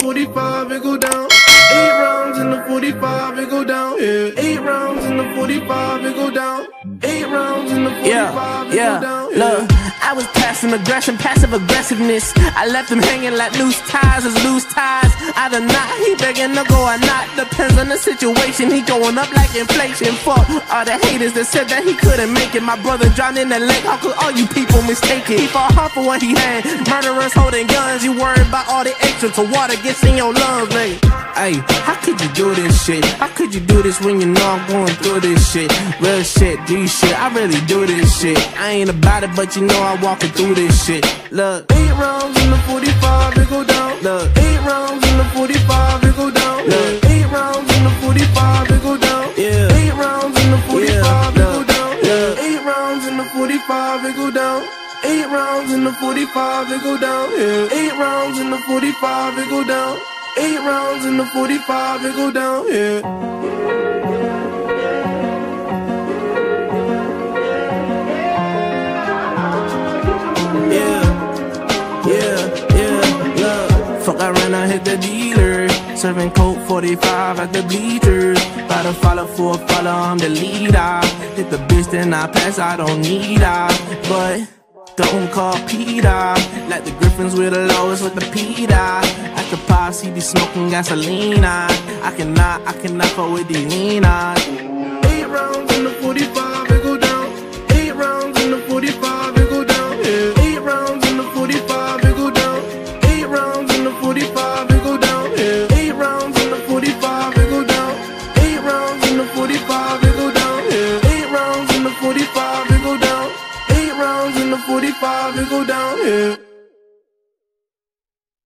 45, it go down. 8 rounds in the 45, it go down. Yeah. 8 rounds in the 45, it go down. 8 rounds in the 45, it go down. Yeah. Look, I was passing aggression, passive aggressiveness. I left him hanging like loose ties is loose ties. Either not, he begging to go or not. Depends on the situation, he going up like inflation. Fuck all the haters that said that he couldn't make it. My brother drowned in the lake, how could all you people mistake it? He fought hard for what he had, murderers holding guns. You worried about all the extra to water gets in your lungs, nigga. Hey, how could you do this shit? How could you do this when you know I'm going through this shit? Real shit, G shit, I really do this shit. I ain't about it, but you know I'm walking through this shit. Look, 8 rounds in the 45, it go down. Look, 8 rounds in the 45, it go down. Look, 8 rounds in the 45, it go down. Yeah. 8 rounds in the 45, it go down. Look. 8 rounds in the 45, it go down. 8 rounds in the 45, it go down. Yeah. 8 rounds in the 45, it go down. 8 rounds in the 45, it go down. Yeah. Fuck, I ran, I hit the dealer. Serving coke 45 at the bleachers. About to follow for a follow, I'm the leader. Hit the bitch, then I pass, I don't need her. But don't call Peter. Like the Griffins with the lowest with the Peter. At the pops, he be smoking gasoline. I cannot fuck with these leaners. 8 rounds in the 45, it go down. 8 rounds in the 45, it go down. Yeah. 8 rounds in the 45, it go down. 8 rounds in the 45, it go down. Yeah. 8 rounds in the 45, it go down. 8 rounds in the 45, it go down. Yeah. 8 rounds in the 45, it go down. 8 rounds in the 45, it go down. Yeah.